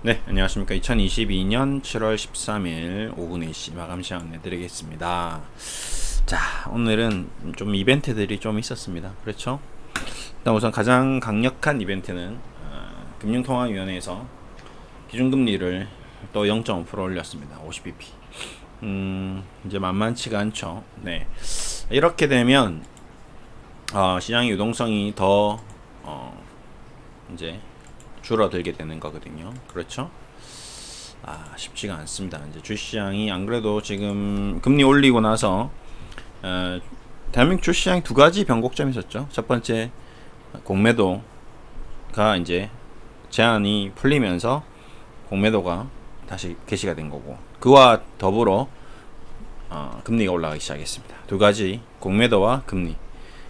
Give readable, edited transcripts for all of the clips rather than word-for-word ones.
네, 안녕하십니까. 2022년 7월 13일 오후 4시 마감 시간 내드리겠습니다. 자, 오늘은 좀 이벤트들이 좀 있었습니다. 그렇죠? 일단 우선 가장 강력한 이벤트는 금융통화위원회에서 기준금리를 또 0.5% 올렸습니다. 50bp. 이제 만만치가 않죠. 네, 이렇게 되면 시장의 유동성이 더 이제 줄어들게 되는 거거든요. 그렇죠? 쉽지가 않습니다. 이제 주시장이 안 그래도 지금 금리 올리고 나서 대한민국 주시장이 두 가지 변곡점이 있었죠. 첫 번째 공매도가 이제 제한이 풀리면서 공매도가 다시 개시가 된 거고, 그와 더불어 금리가 올라가기 시작했습니다. 두 가지, 공매도와 금리.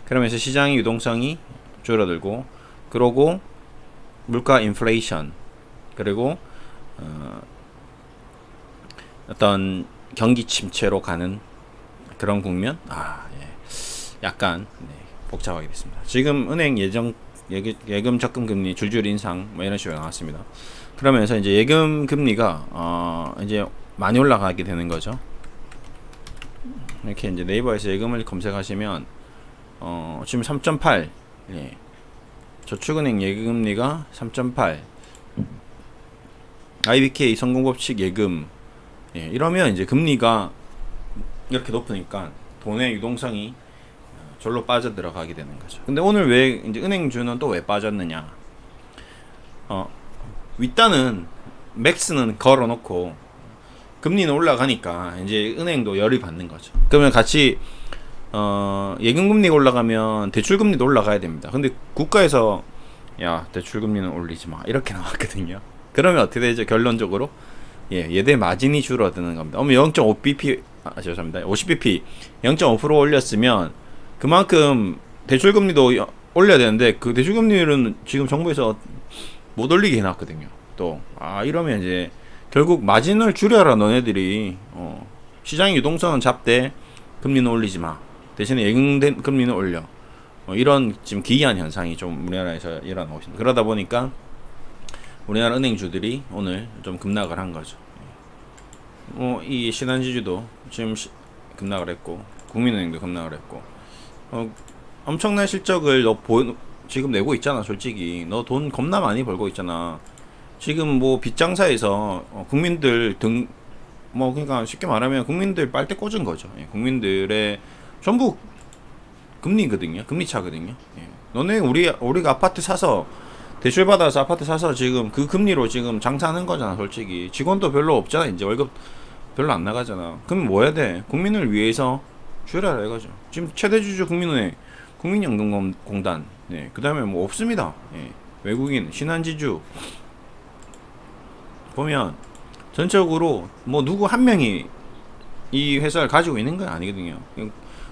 그러면서 시장의 유동성이 줄어들고, 그러고 물가 인플레이션, 그리고 어떤 경기 침체로 가는 그런 국면. 약간 복잡하게 됐습니다. 지금 은행 예금 적금 금리 줄줄 인상 뭐 이런 식으로 나왔습니다. 그러면서 이제 예금 금리가 이제 많이 올라가게 되는 거죠. 이렇게 이제 네이버에서 예금을 검색하시면 지금 3.8, 저축은행 예금금리가 3.8, IBK 성공법칙 예금, 이러면 이제 금리가 이렇게 높으니까 돈의 유동성이 절로 빠져 들어가게 되는 거죠. 근데 오늘 왜 이제 은행주는 또 왜 빠졌느냐? 윗단은 맥스는 걸어놓고 금리는 올라가니까 이제 은행도 열이 받는 거죠. 그러면 같이 예금금리가 올라가면 대출금리도 올라가야 됩니다. 근데 국가에서 야, 대출금리는 올리지 마, 이렇게 나왔거든요. 그러면 어떻게 되죠? 결론적으로 예대 마진이 줄어드는 겁니다. 0.5bp, 죄송합니다. 50bp 0.5% 올렸으면 그만큼 대출금리도 올려야 되는데, 그 대출금리는 지금 정부에서 못 올리게 해놨거든요. 또 이러면 이제 결국 마진을 줄여라 너네들이. 시장의 유동성은 잡되 금리는 올리지 마, 대신에 예금 금리는 올려. 이런 지금 기이한 현상이 좀 우리나라에서 일어나고 있습니다. 그러다 보니까 우리나라 은행주들이 오늘 좀 급락을 한 거죠. 이 신한지주도 지금 급락을 했고, 국민은행도 급락을 했고, 엄청난 실적을 지금 내고 있잖아. 솔직히 너 돈 겁나 많이 벌고 있잖아. 지금 뭐 빚장사에서 국민들 그러니까 쉽게 말하면 국민들 빨대 꽂은 거죠. 국민들의 전부 금리거든요. 금리차거든요. 너네 우리가 아파트 사서 대출 받아서 아파트 사서 지금 그 금리로 지금 장사하는 거잖아. 솔직히 직원도 별로 없잖아. 이제 월급 별로 안 나가잖아. 그럼 뭐 해야 돼? 국민을 위해서 줄여라 이거죠. 지금 최대 주주 국민은행, 국민연금공단, 그 다음에 뭐 없습니다. 외국인 신한지주 보면 전적으로 뭐 누구 한 명이 이 회사를 가지고 있는 건 아니거든요.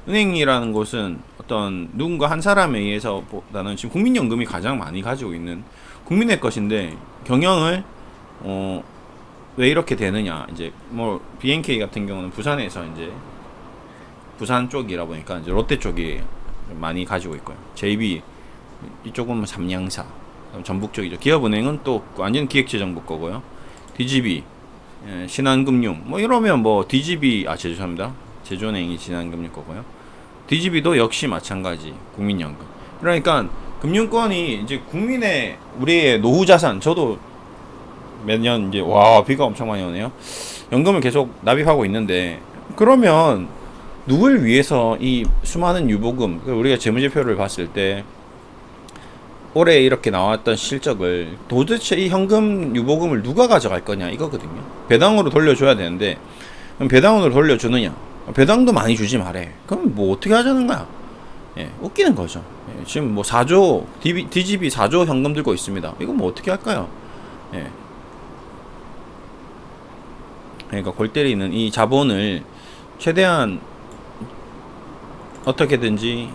은행이라는 곳은 어떤 누군가 한 사람에 의해서 보다는 지금 국민연금이 가장 많이 가지고 있는 국민의 것인데, 경영을 왜 이렇게 되느냐? 이제 뭐 BNK 같은 경우는 부산에서 이제 부산 쪽이라 보니까 이제 롯데 쪽이 많이 가지고 있고요. JB 이쪽은 삼양사, 전북 쪽이죠. 기업은행은 또 완전 기획재정부 거고요. DGB, 신한금융 뭐 이러면 뭐 DGB 죄송합니다. 제주은행이 신한금융 거고요. DGB도 역시 마찬가지 국민연금. 그러니까 금융권이 이제 국민의 우리의 노후 자산. 저도 매년 이제 비가 엄청 많이 오네요. 연금을 계속 납입하고 있는데, 그러면 누굴 위해서 이 수많은 유보금, 우리가 재무제표를 봤을 때 올해 이렇게 나왔던 실적을 도대체 이 현금 유보금을 누가 가져갈 거냐 이거거든요. 배당으로 돌려줘야 되는데, 그럼 배당으로 돌려주느냐? 배당도 많이 주지 말해. 그럼 뭐 어떻게 하자는 거야? 웃기는 거죠. 지금 뭐 4조 DGB 4조 현금 들고 있습니다. 이거 뭐 어떻게 할까요? 그러니까 골 때리는 이 자본을 최대한 어떻게든지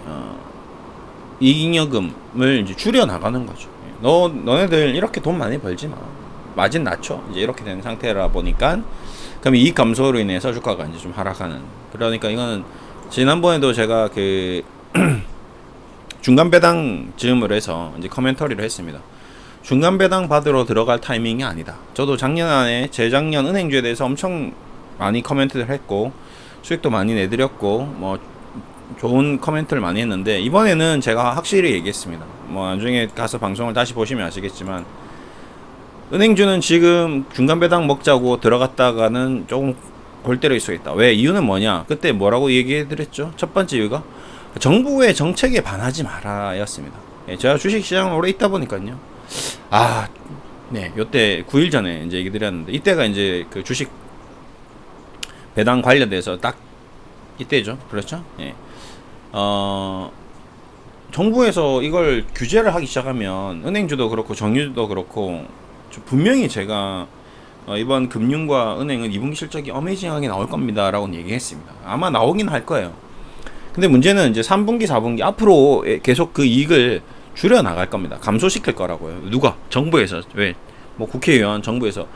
이익여금을 이제 줄여 나가는 거죠. 너네들 이렇게 돈 많이 벌지 마. 마진 낮춰. 이제 이렇게 되는 상태라 보니까, 그럼 이익 감소로 인해서 주가가 이제 좀 하락하는. 그러니까 이거는 지난번에도 제가 그 중간 배당 즈음을 해서 이제 커멘터리를 했습니다. 중간 배당 받으러 들어갈 타이밍이 아니다. 저도 작년에 재작년 은행주에 대해서 엄청 많이 코멘트를 했고 수익도 많이 내드렸고 뭐 좋은 코멘트를 많이 했는데, 이번에는 제가 확실히 얘기했습니다. 뭐 나중에 가서 방송을 다시 보시면 아시겠지만 은행주는 지금 중간 배당 먹자고 들어갔다가는 조금 골 때릴 수 있다. 왜? 이유는 뭐냐? 그때 뭐라고 얘기해드렸죠? 첫 번째 이유가 정부의 정책에 반하지 마라 였습니다. 예, 제가 주식시장을 오래 있다 보니까요. 네, 요때 9일 전에 이제 얘기 드렸는데, 이때가 이제 그 주식 배당 관련돼서 딱 이때죠. 그렇죠? 예. 정부에서 이걸 규제를 하기 시작하면 은행주도 그렇고 정유도 그렇고 분명히 제가 이번 금융과 은행은 2분기 실적이 어메이징하게 나올 겁니다 라고 얘기했습니다. 아마 나오긴 할 거예요. 근데 문제는 이제 3분기 4분기 앞으로 계속 그 이익을 줄여 나갈 겁니다. 감소시킬 거라고요. 누가? 정부에서. 왜? 뭐 국회의원, 정부에서.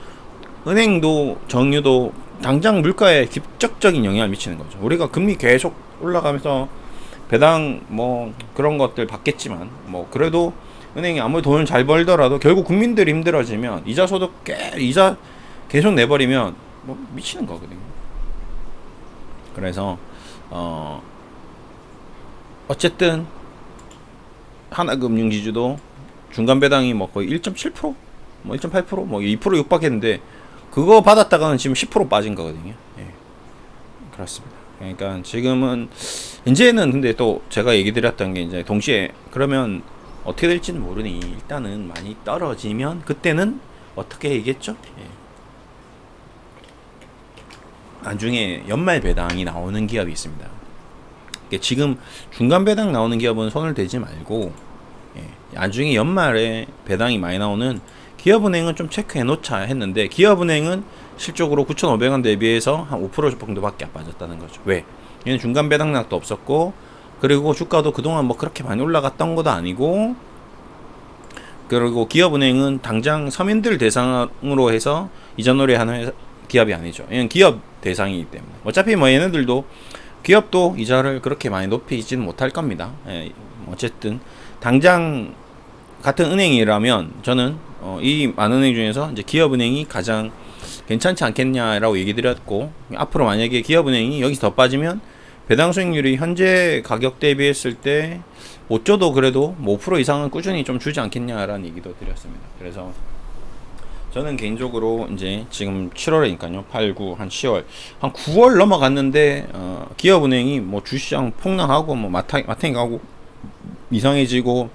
은행도 정유도 당장 물가에 직접적인 영향을 미치는 거죠. 우리가 금리 계속 올라가면서 배당 뭐 그런 것들 받겠지만 뭐 그래도 은행이 아무리 돈을 잘 벌더라도 결국 국민들이 힘들어지면 이자 소득 이자 계속 내버리면 뭐 미치는 거거든요. 그래서 어쨌든 하나금융지주도 중간 배당이 뭐 거의 1.7%, 뭐 1.8%, 뭐 2% 육박했는데 그거 받았다가는 지금 10% 빠진 거거든요. 예. 그렇습니다. 그러니까 지금은 이제는 근데 또 제가 얘기 드렸던 게 이제 동시에 그러면 어떻게 될지는 모르니 일단은 많이 떨어지면 그때는 어떻게 얘기했죠? 예. 나중에 연말 배당이 나오는 기업이 있습니다. 지금 중간 배당 나오는 기업은 손을 대지 말고 나중에 연말에 배당이 많이 나오는 기업은행은 좀 체크해 놓자 했는데, 기업은행은 실적으로 9,500원 대비해서 한 5% 정도밖에 안 빠졌다는 거죠. 왜? 얘는 중간 배당락도 없었고, 그리고 주가도 그동안 뭐 그렇게 많이 올라갔던 것도 아니고, 그리고 기업은행은 당장 서민들 대상으로 해서 이자놀이 하는 기업이 아니죠. 얘는 기업 대상이기 때문에 어차피 뭐 얘네들도 기업도 이자를 그렇게 많이 높이지는 못할 겁니다. 예, 어쨌든 당장 같은 은행이라면 저는 이 많은 은행 중에서 이제 기업은행이 가장 괜찮지 않겠냐라고 얘기 드렸고, 앞으로 만약에 기업은행이 여기서 더 빠지면 배당 수익률이 현재 가격 대비했을 때 못 줘도 그래도 뭐 5% 이상은 꾸준히 좀 주지 않겠냐라는 얘기도 드렸습니다. 그래서 저는 개인적으로 이제 지금 7월이니까요. 8, 9, 한 10월, 한 9월 넘어갔는데 기업은행이 뭐 주시장 폭락하고 뭐 마탱이 가고 이상해지고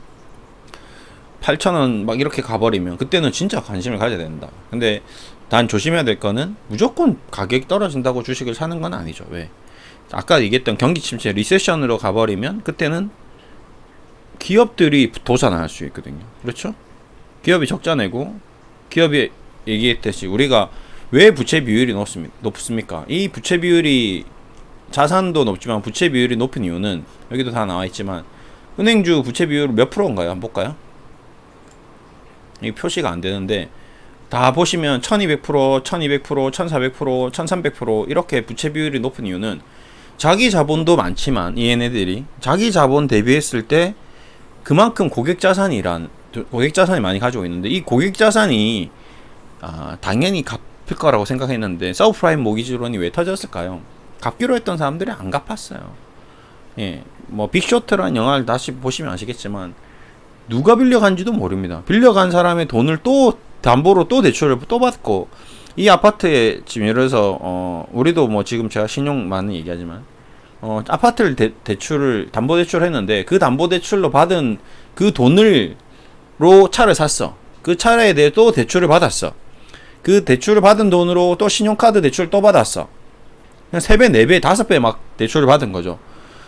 8,000원 막 이렇게 가버리면 그때는 진짜 관심을 가져야 된다. 근데 단 조심해야 될 거는 무조건 가격이 떨어진다고 주식을 사는 건 아니죠. 왜? 아까 얘기했던 경기 침체 리세션으로 가버리면 그때는 기업들이 도산할 수 있거든요. 그렇죠? 기업이 적자 내고, 기업이 얘기했듯이 우리가 왜 부채 비율이 높습니까? 이 부채 비율이 자산도 높지만 부채 비율이 높은 이유는 여기도 다 나와 있지만 은행주 부채 비율 몇 프로인가요? 한번 볼까요? 이 표시가 안 되는데 다 보시면 1200%, 1200%, 1400%, 1300% 이렇게 부채 비율이 높은 이유는 자기 자본도 많지만 얘네들이 자기 자본 대비했을 때 그만큼 고객 자산이 많이 가지고 있는데, 이 고객 자산이 당연히 갚을 거라고 생각했는데 서브프라임 모기지론이 왜 터졌을까요? 갚기로 했던 사람들이 안 갚았어요. 예, 뭐 빅쇼트라는 영화를 다시 보시면 아시겠지만 누가 빌려간지도 모릅니다. 빌려간 사람의 돈을 또 담보로 또 대출을 또 받고, 이 아파트에 지금 예를 들어서 우리도 뭐 지금 제가 신용 많이 얘기하지만 아파트를 대출을 담보 대출을 했는데 그 담보 대출로 받은 그 돈으로 차를 샀어. 그 차에 대해 또 대출을 받았어. 그 대출을 받은 돈으로 또 신용카드 대출을 또 받았어. 그냥 3배, 4배, 5배 막 대출을 받은 거죠.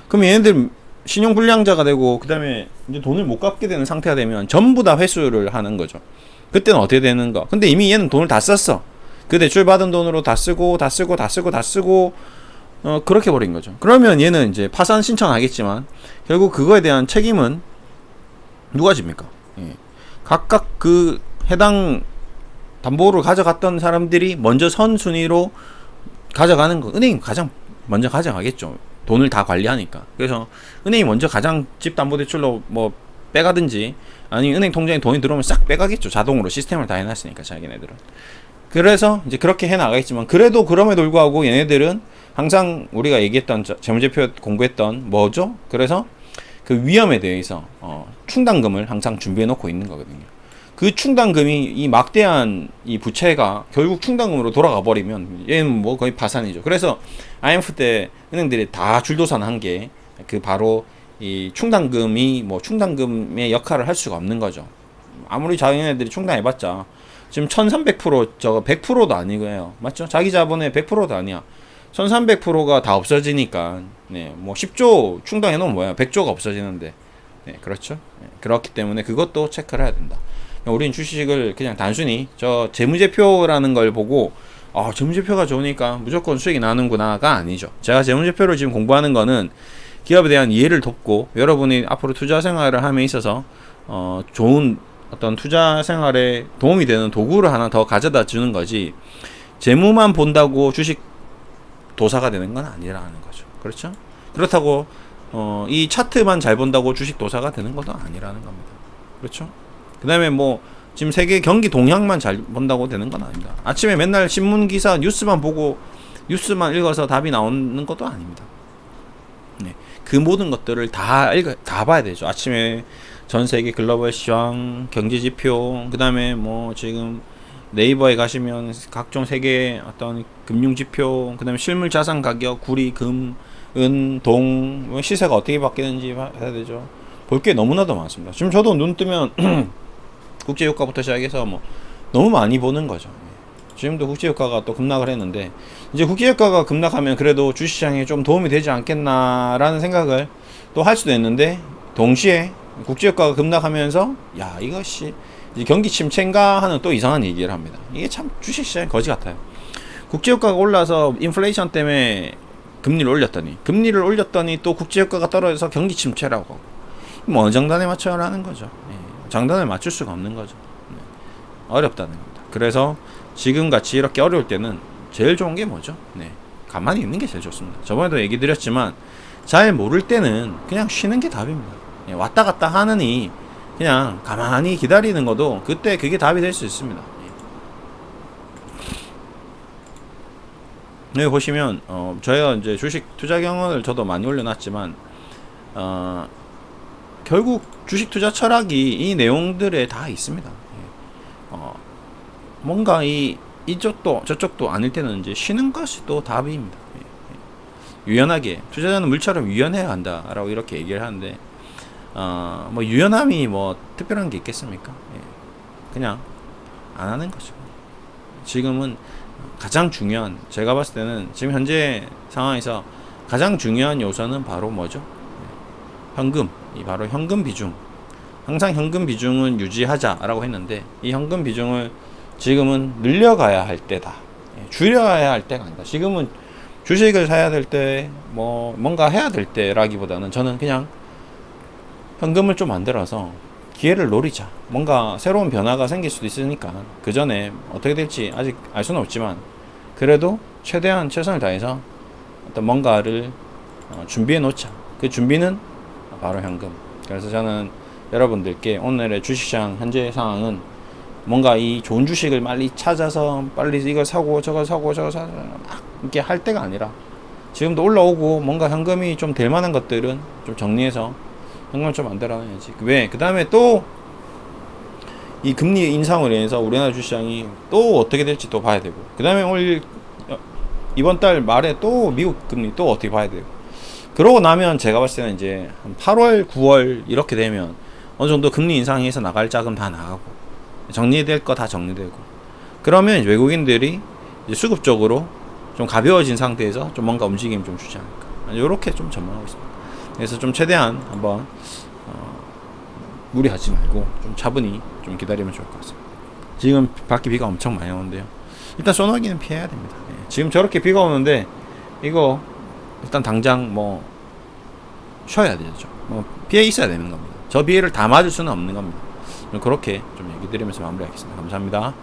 그럼 얘네들 신용불량자가 되고 그 다음에 이제 돈을 못 갚게 되는 상태가 되면 전부 다 회수를 하는 거죠. 그때는 어떻게 되는가? 근데 이미 얘는 돈을 다 썼어. 그 대출 받은 돈으로 다 쓰고 그렇게 버린 거죠. 그러면 얘는 이제 파산 신청하겠지만 결국 그거에 대한 책임은 누가 집니까? 예. 각각 그 해당 담보를 가져갔던 사람들이 먼저 선순위로 가져가는 거, 은행이 가장 먼저 가져가겠죠. 돈을 다 관리하니까. 그래서 은행이 먼저 가장 집담보대출로 뭐 빼가든지 아니면 은행 통장에 돈이 들어오면 싹 빼가겠죠. 자동으로 시스템을 다 해놨으니까 자기네들은. 그래서 이제 그렇게 해나가겠지만 그래도 그럼에도 불구하고 얘네들은 항상 우리가 얘기했던 재무제표 공부했던 뭐죠? 그래서 그 위험에 대해서 충당금을 항상 준비해 놓고 있는 거거든요. 그 충당금이 이 막대한 이 부채가 결국 충당금으로 돌아가 버리면 얘는 뭐 거의 파산이죠. 그래서 IMF 때 은행들이 다 줄도산한 게 그 바로 이 충당금이 뭐 충당금의 역할을 할 수가 없는 거죠. 아무리 자기네들이 충당해봤자 지금 1300% 저거 100%도 아니고요. 맞죠? 자기 자본의 100%도 아니야. 1300%가 다 없어지니까 네, 뭐 10조 충당해 놓으면 뭐야? 100조가 없어지는데. 네, 그렇죠? 네, 그렇기 때문에 그것도 체크를 해야 된다. 우린 주식을 그냥 단순히 저 재무제표라는 걸 보고 재무제표가 좋으니까 무조건 수익이 나는구나가 아니죠. 제가 재무제표를 지금 공부하는 거는 기업에 대한 이해를 돕고 여러분이 앞으로 투자 생활을 함에 있어서 좋은 어떤 투자 생활에 도움이 되는 도구를 하나 더 가져다 주는 거지 재무만 본다고 주식 도사가 되는 건 아니라는 거죠. 그렇죠? 그렇다고 이 차트만 잘 본다고 주식 도사가 되는 것도 아니라는 겁니다. 그렇죠? 그 다음에 뭐 지금 세계 경기 동향만 잘 본다고 되는 건 아닙니다. 아침에 맨날 신문 기사 뉴스만 보고 뉴스만 읽어서 답이 나오는 것도 아닙니다. 네. 그 모든 것들을 다 봐야 되죠. 아침에 전 세계 글로벌 시황, 경제 지표, 그 다음에 뭐 지금 네이버에 가시면 각종 세계 어떤 금융 지표, 그 다음에 실물 자산 가격, 구리, 금, 은, 동, 시세가 어떻게 바뀌는지 봐야 되죠. 볼 게 너무나도 많습니다. 지금 저도 눈 뜨면 국제유가부터 시작해서 뭐 너무 많이 보는 거죠. 지금도 국제유가가 또 급락을 했는데 이제 국제유가가 급락하면 그래도 주식시장에 좀 도움이 되지 않겠나라는 생각을 또 할 수도 있는데 동시에 국제유가가 급락하면서 야 이것이 이제 경기 침체인가 하는 또 이상한 얘기를 합니다. 이게 참 주식시장이 거지 같아요. 국제유가가 올라서 인플레이션 때문에 금리를 올렸더니 또 국제유가가 떨어져서 경기 침체라고 뭐 어느 장단에 맞춰야 하는 거죠. 장단을 맞출 수가 없는 거죠. 어렵다는 겁니다. 그래서 지금같이 이렇게 어려울 때는 제일 좋은 게 뭐죠? 가만히 있는 게 제일 좋습니다. 저번에도 얘기 드렸지만 잘 모를 때는 그냥 쉬는 게 답입니다. 왔다 갔다 하느니 그냥 가만히 기다리는 것도 그때 그게 답이 될 수 있습니다. 여기 보시면 저희가 이제 주식 투자 경험을 저도 많이 올려놨지만 결국 주식 투자 철학이 이 내용들에 다 있습니다. 뭔가 이쪽도 저쪽도 아닐 때는 이제 쉬는 것이 또 답입니다. 유연하게 투자자는 물처럼 유연해야 한다라고 이렇게 얘기를 하는데 뭐 유연함이 뭐 특별한 게 있겠습니까? 그냥 안 하는 거죠. 지금은 가장 중요한 제가 봤을 때는 지금 현재 상황에서 가장 중요한 요소는 바로 뭐죠? 현금. 이 바로 현금 비중. 항상 현금 비중은 유지하자라고 했는데 이 현금 비중을 지금은 늘려가야 할 때다. 줄여야 할 때가 아니다. 지금은 주식을 사야 될 때, 뭐 뭔가 해야 될 때라기보다는 저는 그냥 현금을 좀 만들어서 기회를 노리자. 뭔가 새로운 변화가 생길 수도 있으니까 그 전에 어떻게 될지 아직 알 수는 없지만 그래도 최대한 최선을 다해서 어떤 뭔가를 준비해 놓자. 그 준비는 바로 현금. 그래서 저는 여러분들께 오늘의 주식시장 현재 상황은 뭔가 이 좋은 주식을 빨리 찾아서 빨리 이걸 사고 저걸 사고 저걸 사고 막 이렇게 할 때가 아니라 지금도 올라오고 뭔가 현금이 좀 될 만한 것들은 좀 정리해서 현금을 좀 만들어놔야지. 왜? 그 다음에 또 이 금리 인상으로 인해서 우리나라 주식시장이 또 어떻게 될지 또 봐야 되고 그 다음에 이번 달 말에 또 미국 금리 또 어떻게 봐야 되고 그러고 나면 제가 봤을 때는 이제 한 8월, 9월 이렇게 되면 어느 정도 금리 인상해서 나갈 자금 다 나가고 정리될 거 다 정리되고 그러면 외국인들이 이제 수급적으로 좀 가벼워진 상태에서 좀 뭔가 움직임 좀 주지 않을까 이렇게 좀 전망하고 있습니다. 그래서 좀 최대한 한번 무리하지 말고 좀 차분히 좀 기다리면 좋을 것 같습니다. 지금 밖에 비가 엄청 많이 오는데요. 일단 소나기는 피해야 됩니다. 지금 저렇게 비가 오는데 이거 일단 당장 뭐 쉬어야 되죠. 뭐 피해 있어야 되는 겁니다. 저 피해를 다 맞을 수는 없는 겁니다. 그렇게 좀 얘기 드리면서 마무리하겠습니다. 감사합니다.